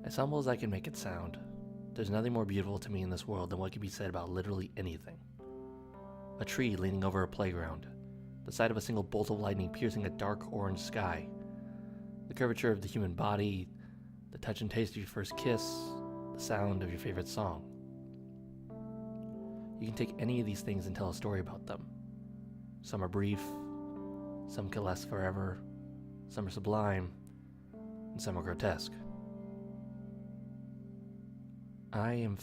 As humble as I can make it sound, there's nothing more beautiful to me in this world than what can be said about literally anything. A tree leaning over a playground, the sight of a single bolt of lightning piercing a dark orange sky, the curvature of the human body, the touch and taste of your first kiss, the sound of your favorite song. You can take any of these things and tell a story about them. Some are brief, some can last forever, some are sublime, and some are grotesque. I am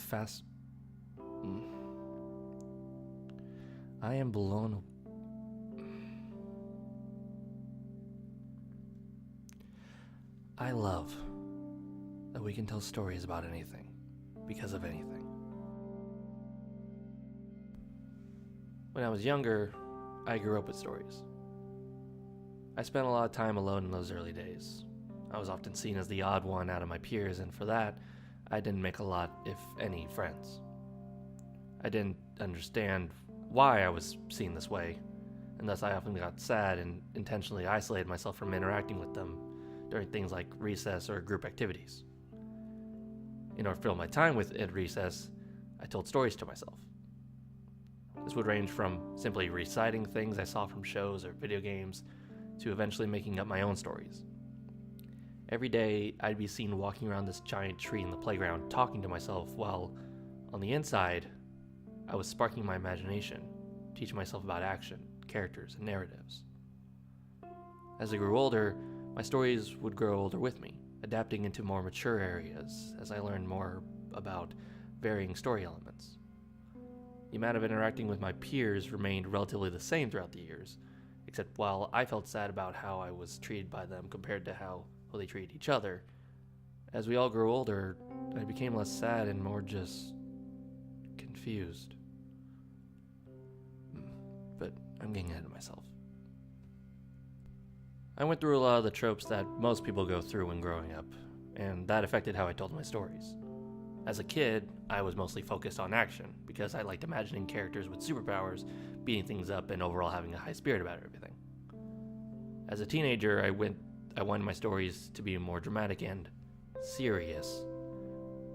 blown. I love that we can tell stories about anything, because of anything. When I was younger, I grew up with stories. I spent a lot of time alone in those early days. I was often seen as the odd one out of my peers, and for that, I didn't make a lot, if any, friends. I didn't understand why I was seen this way, and thus I often got sad and intentionally isolated myself from interacting with them during things like recess or group activities. In order to fill my time at recess, I told stories to myself. This would range from simply reciting things I saw from shows or video games to eventually making up my own stories. Every day, I'd be seen walking around this giant tree in the playground talking to myself while, on the inside, I was sparking my imagination, teaching myself about action, characters, and narratives. As I grew older, my stories would grow older with me, adapting into more mature areas as I learned more about varying story elements. The amount of interacting with my peers remained relatively the same throughout the years, except while I felt sad about how I was treated by them compared to how they treated each other, as we all grew older, I became less sad and more just confused. But I'm getting ahead of myself. I went through a lot of the tropes that most people go through when growing up, and that affected how I told my stories. As a kid, I was mostly focused on action, because I liked imagining characters with superpowers, beating things up, and overall having a high spirit about everything. As a teenager, I wanted my stories to be more dramatic and serious,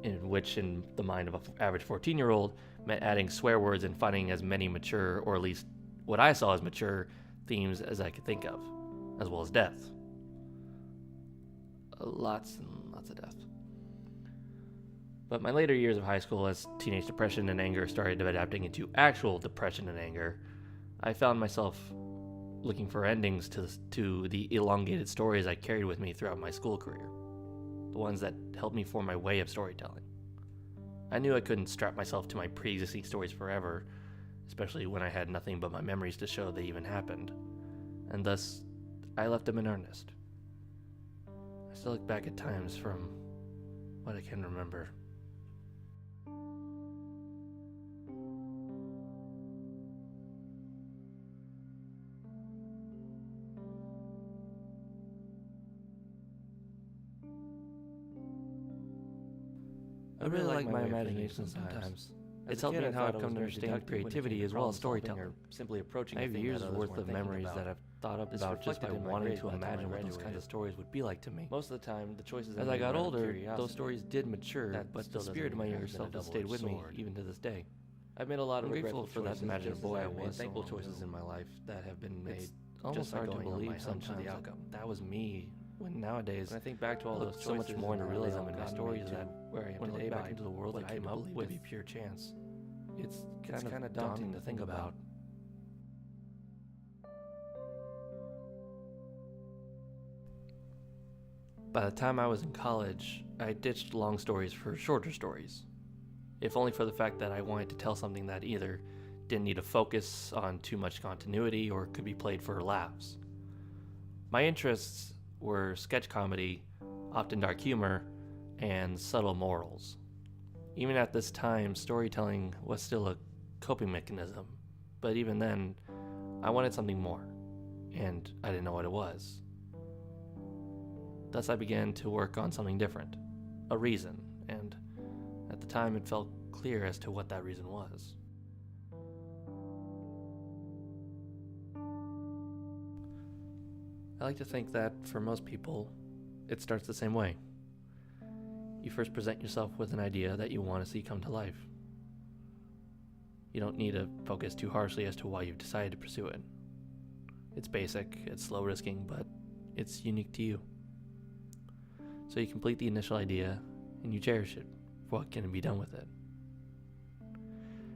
in which, in the mind of an average 14-year-old, meant adding swear words and finding as many mature, or at least what I saw as mature, themes as I could think of, as well as death. Lots and lots of death. But my later years of high school, as teenage depression and anger started adapting into actual depression and anger, I found myself looking for endings to the elongated stories I carried with me throughout my school career, the ones that helped me form my way of storytelling. I knew I couldn't strap myself to my pre-existing stories forever, especially when I had nothing but my memories to show they even happened, and thus I left them in earnest. I still look back at times from what I can remember. I really like my imagination sometimes. It's helped me in how I've come to understand creativity as well as storytelling. I have years worth of memories that I've thought about just by wanting to imagine what those kinds of stories would be like to me. Most of the time, the choices as I got older, those stories did mature, but the spirit of my younger self has stayed with me even to this day. I've made a lot of grateful for that imaginative boy I was. Thankful choices in my life that have been made. It's almost hard to believe sometimes that was me. When nowadays, I think back to all those choices, so much more into realism in my stories that where I am when I today back into the world I came up would be pure chance. It's kind of daunting to think about. By the time I was in college, I ditched long stories for shorter stories, if only for the fact that I wanted to tell something that either didn't need to focus on too much continuity or could be played for laughs. My interests were sketch comedy, often dark humor, and subtle morals. Even at this time, storytelling was still a coping mechanism, but even then, I wanted something more, and I didn't know what it was. Thus I began to work on something different, a reason, and at the time it felt clear as to what that reason was. I like to think that for most people, it starts the same way. You first present yourself with an idea that you want to see come to life. You don't need to focus too harshly as to why you've decided to pursue it. It's basic, it's slow risking, but it's unique to you. So you complete the initial idea and you cherish it for what can be done with it.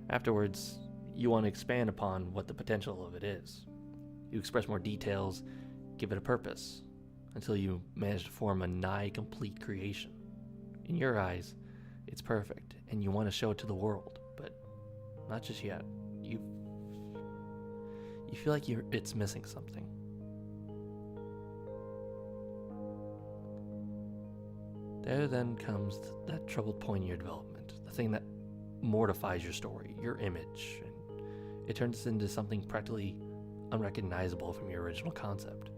Afterwards, you want to expand upon what the potential of it is. You express more details, give it a purpose, until you manage to form a nigh complete creation. In your eyes, it's perfect, and you want to show it to the world, but not just yet. You feel like it's missing something. There then comes that troubled point in your development, the thing that mortifies your story, your image, and it turns into something practically unrecognizable from your original concept.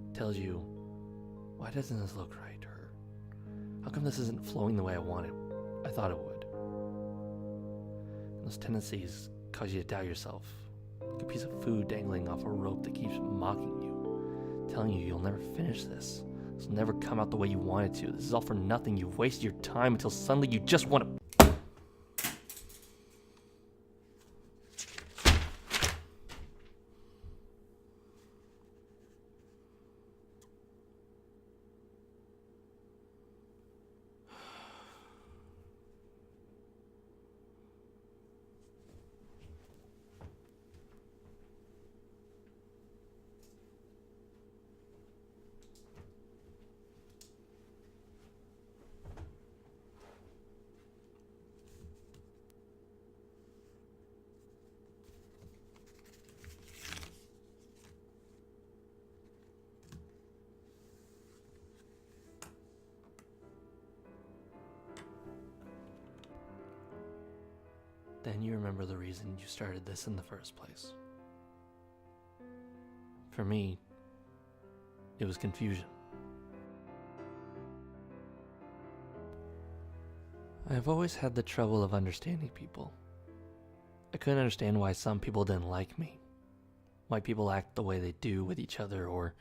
It tells you, why doesn't this look right? Or how come this isn't flowing the way I thought it would? And those tendencies cause you to doubt yourself, like a piece of food dangling off a rope that keeps mocking you, telling you you'll never finish this. This will never come out the way you want it to. This is all for nothing. You've wasted your time until suddenly you just want to... Then you remember the reason you started this in the first place. For me, it was confusion. I've always had the trouble of understanding people. I couldn't understand why some people didn't like me, why people act the way they do with each other or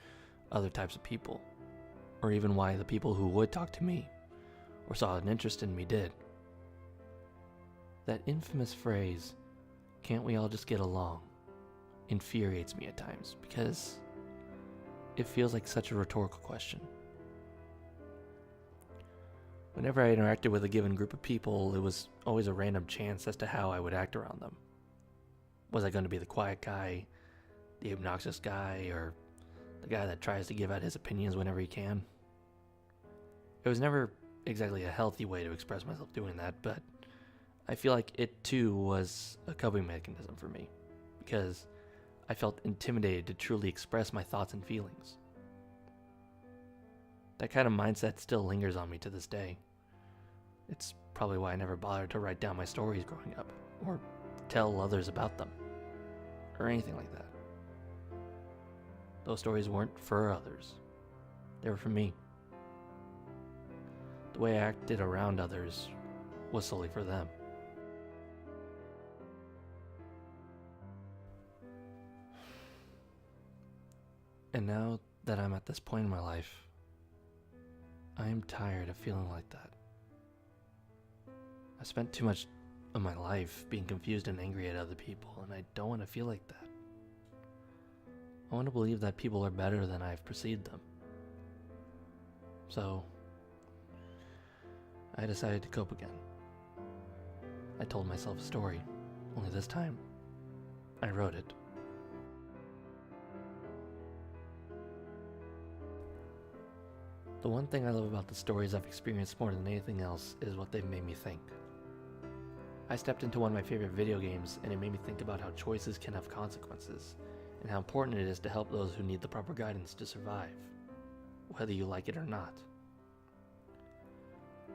other types of people, or even why the people who would talk to me or saw an interest in me did. That infamous phrase, "Can't we all just get along?" infuriates me at times because it feels like such a rhetorical question. Whenever I interacted with a given group of people, it was always a random chance as to how I would act around them. Was I going to be the quiet guy, the obnoxious guy, or the guy that tries to give out his opinions whenever he can? It was never exactly a healthy way to express myself doing that, but I feel like it too was a coping mechanism for me, because I felt intimidated to truly express my thoughts and feelings. That kind of mindset still lingers on me to this day. It's probably why I never bothered to write down my stories growing up, or tell others about them, or anything like that. Those stories weren't for others. They were for me. The way I acted around others was solely for them. And now that I'm at this point in my life, I am tired of feeling like that. I spent too much of my life being confused and angry at other people, and I don't want to feel like that. I want to believe that people are better than I've perceived them. So, I decided to cope again. I told myself a story, only this time, I wrote it. The one thing I love about the stories I've experienced more than anything else is what they've made me think. I stepped into one of my favorite video games, and it made me think about how choices can have consequences, and how important it is to help those who need the proper guidance to survive, whether you like it or not.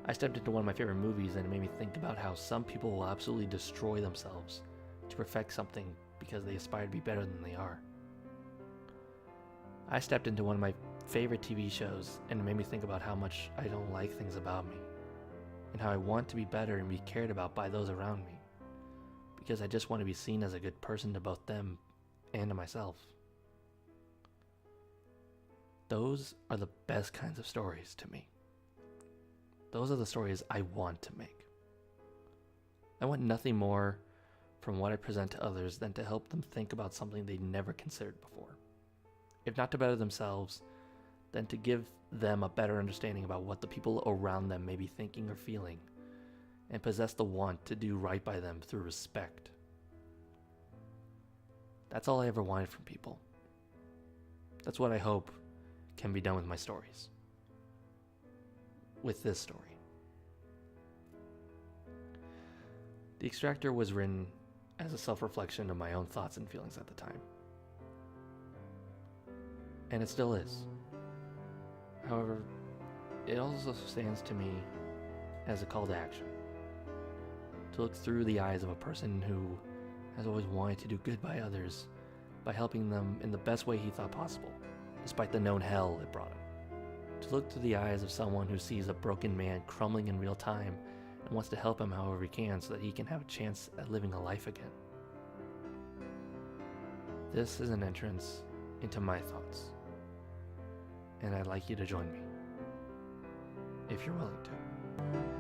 I stepped into one of my favorite movies, and it made me think about how some people will absolutely destroy themselves to perfect something because they aspire to be better than they are. I stepped into one of my favorite TV shows, and it made me think about how much I don't like things about me, and how I want to be better and be cared about by those around me, because I just want to be seen as a good person to both them and to myself. Those are the best kinds of stories to me. Those are the stories I want to make. I want nothing more from what I present to others than to help them think about something they never considered before. If not to better themselves, then to give them a better understanding about what the people around them may be thinking or feeling, and possess the want to do right by them through respect. That's all I ever wanted from people. That's what I hope can be done with my stories. With this story. The Extractor was written as a self-reflection of my own thoughts and feelings at the time. And it still is. However, it also stands to me as a call to action. To look through the eyes of a person who has always wanted to do good by others by helping them in the best way he thought possible, despite the known hell it brought him. To look through the eyes of someone who sees a broken man crumbling in real time and wants to help him however he can so that he can have a chance at living a life again. This is an entrance into my thoughts, and I'd like you to join me, if you're willing to.